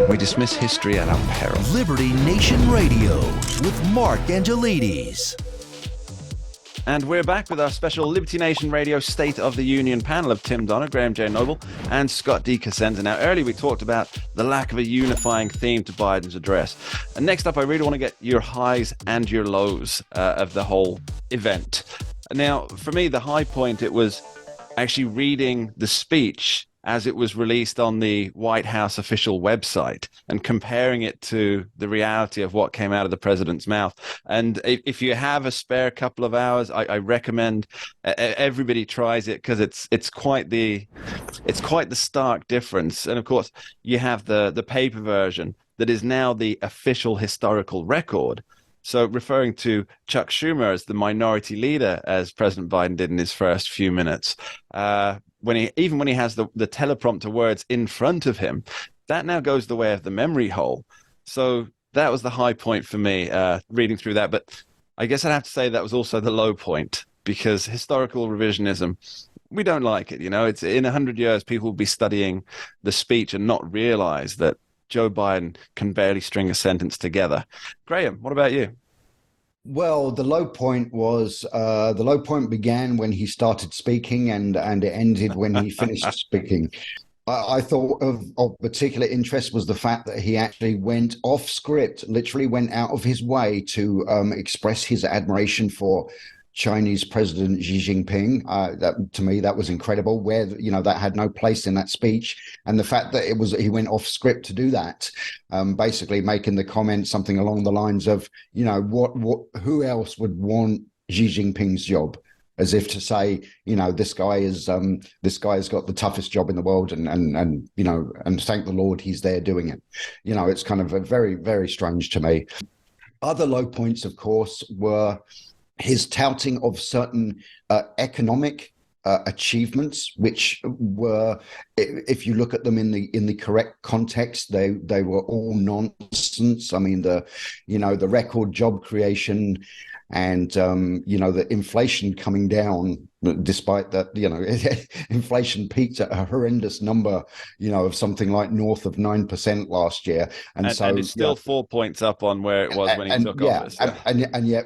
We dismiss history at our peril. Liberty Nation Radio with Mark Angelides. And we're back with our special Liberty Nation Radio State of the Union panel of Tim Donner, Graham J. Noble, and Scott D. Cosenza. Now, earlier we talked about the lack of a unifying theme to Biden's address. And next up, I really want to get your highs and your lows of the whole event. Now, for me, the high point, it was actually reading the speech as it was released on the White House official website and comparing it to the reality of what came out of the president's mouth. And if you have a spare couple of hours, I recommend everybody tries it, because it's quite the stark difference. And of course, you have the paper version that is now the official historical record. So referring to Chuck Schumer as the minority leader, as President Biden did in his first few minutes, when he has the teleprompter words in front of him, that now goes the way of the memory hole. So that was the high point for me, reading through that. But I guess I'd have to say that was also the low point, because historical revisionism, we don't like it. You know, it's in 100 years, people will be studying the speech and not realize that Joe Biden can barely string a sentence together. Graham, what about you? Well, the low point began when he started speaking, and it ended when he finished speaking. I thought of particular interest was the fact that he actually went off script, literally went out of his way to express his admiration for Chinese President Xi Jinping. That, to me, that was incredible, where, you know, that had no place in that speech. And the fact that he went off script to do that, basically making the comment something along the lines of, you know, who else would want Xi Jinping's job? As if to say, you know, this guy has got the toughest job in the world, and you know, and thank the Lord he's there doing it. You know, it's kind of a very, very strange to me. Other low points, of course, were his touting of certain economic achievements, which were, if you look at them in the correct context, they were all nonsense. I mean, the record job creation, and the inflation coming down, despite that, you know, inflation peaked at a horrendous number, you know, of something like north of 9% last year, and it's still 4 points up on where it was when he took office. And yet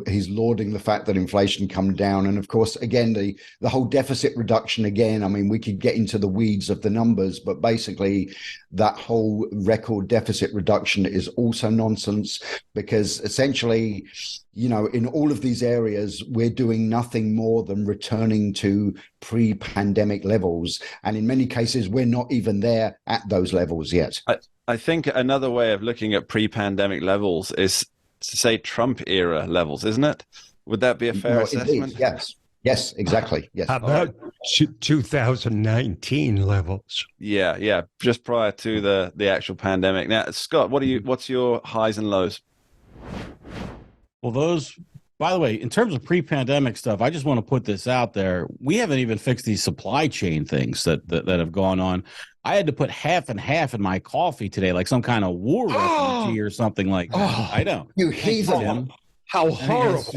he's lauding the fact that inflation come down, and of course, again, the whole deficit reduction again. I mean, we could get into the weeds of the numbers, but basically, that whole record deficit reduction is also nonsense, because essentially, you know, in all of these areas, we're doing nothing more than returning to pre-pandemic levels. And in many cases, we're not even there at those levels yet. I think another way of looking at pre-pandemic levels is to say Trump era levels, isn't it? Would that be a fair assessment? Indeed, yes, exactly. Yes. How about 2019 levels? Yeah, just prior to the actual pandemic. Now, Scott, what's your highs and lows? Well, those, by the way, in terms of pre-pandemic stuff, I just want to put this out there. We haven't even fixed these supply chain things that have gone on. I had to put half and half in my coffee today, like some kind of war refugee or something like that. I know. You heathen. How horrible.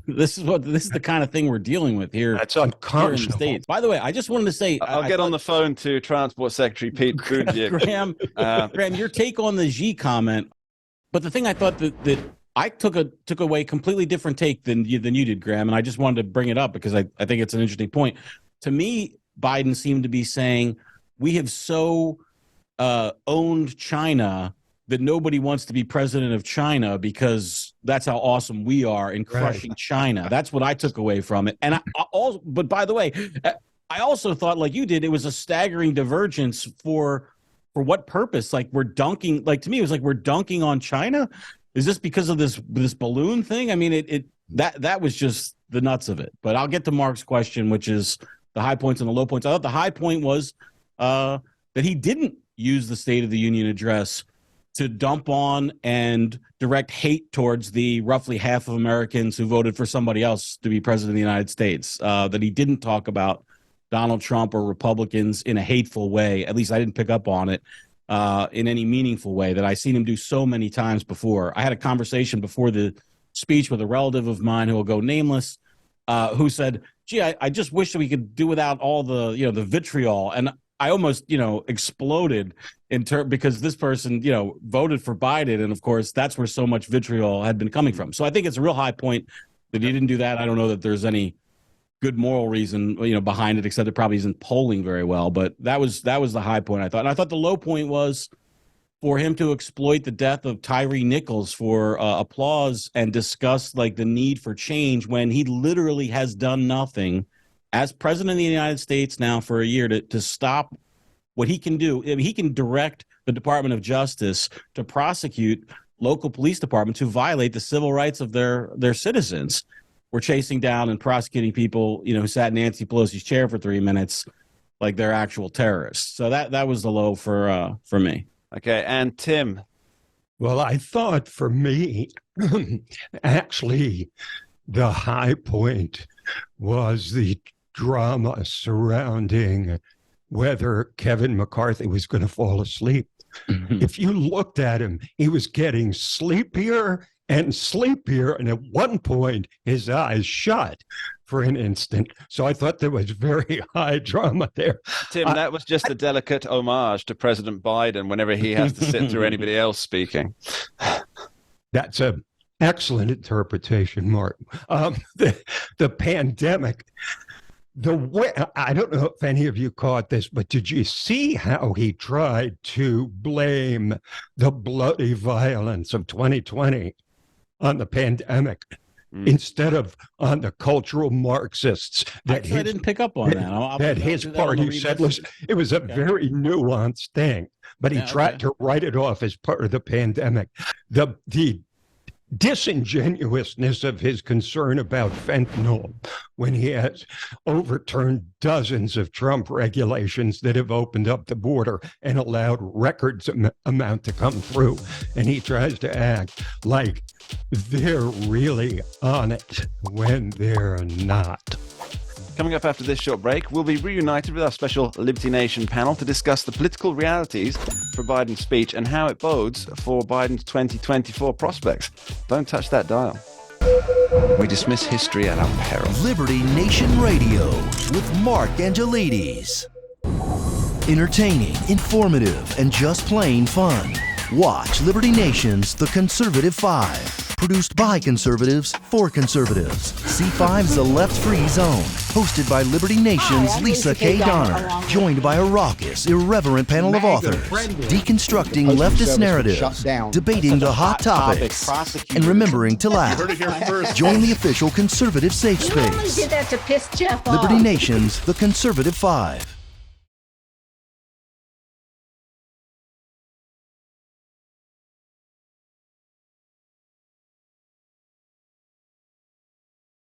This is the kind of thing we're dealing with here. That's unconscionable. Here in the States. By the way, I just wanted to say, I'll get on the phone to Transport Secretary Pete Buttigieg. Graham, your take on the Xi comment. But the thing I thought that I took away completely different take than you did, Graham, and I just wanted to bring it up because I think it's an interesting point. To me, Biden seemed to be saying, we have so owned China that nobody wants to be president of China because that's how awesome we are in crushing China. That's what I took away from it. And but by the way, I also thought, like you did, it was a staggering divergence for what purpose? Like, we're dunking, like, to me, it was like we're dunking on China. Is this because of this balloon thing? I mean, that was just the nuts of it. But I'll get to Mark's question, which is the high points and the low points. I thought the high point was that he didn't use the State of the Union address to dump on and direct hate towards the roughly half of Americans who voted for somebody else to be president of the United States. That he didn't talk about Donald Trump or Republicans in a hateful way. At least I didn't pick up on it. In any meaningful way that I've seen him do so many times before. I had a conversation before the speech with a relative of mine who will go nameless, who said, gee, I just wish that we could do without all the, the vitriol. And I almost, exploded because this person, voted for Biden. And of course, that's where so much vitriol had been coming from. So I think it's a real high point that he didn't do that. I don't know that there's any good moral reason, behind it, except it probably isn't polling very well. But that was the high point, I thought. And I thought the low point was for him to exploit the death of Tyree Nichols for applause and discuss like the need for change when he literally has done nothing as president of the United States now for a year to stop what he can do. I mean, he can direct the Department of Justice to prosecute local police departments who violate the civil rights of their citizens. We're chasing down and prosecuting people, who sat in Nancy Pelosi's chair for 3 minutes like they're actual terrorists. So that was the low for me. Okay, and Tim. Well, I thought for me, actually, the high point was the drama surrounding whether Kevin McCarthy was going to fall asleep. If you looked at him, he was getting sleepier and sleepier, and at one point his eyes shut for an instant. So I thought there was very high drama there. Tim, that was just a delicate homage to President Biden whenever he has to sit through anybody else speaking. That's an excellent interpretation, Mark. The pandemic, the way, I don't know if any of you caught this, but did you see how he tried to blame the bloody violence of 2020 on the pandemic instead of on the cultural Marxists? I didn't pick up on that. That his party said, listen, it was a very nuanced thing, but he tried to write it off as part of the pandemic. The disingenuousness of his concern about fentanyl when he has overturned dozens of Trump regulations that have opened up the border and allowed records amount to come through. And he tries to act like they're really on it when they're not. Coming up after this short break, we'll be reunited with our special Liberty Nation panel to discuss the political realities for Biden's speech and how it bodes for Biden's 2024 prospects. Don't touch that dial. We dismiss history at our peril. Liberty Nation Radio with Mark Angelides. Entertaining, informative, and just plain fun. Watch Liberty Nation's The Conservative Five. Produced by conservatives for conservatives. C5's The Left Free Zone. Hosted by Liberty Nation's Lisa K. Donner. Joined by a raucous, irreverent panel of authors. Deconstructing leftist narratives. Debating the hot topics. And remembering to laugh. Join the official conservative safe You only space. did that to piss Jeff off. Liberty Nation's The Conservative Five.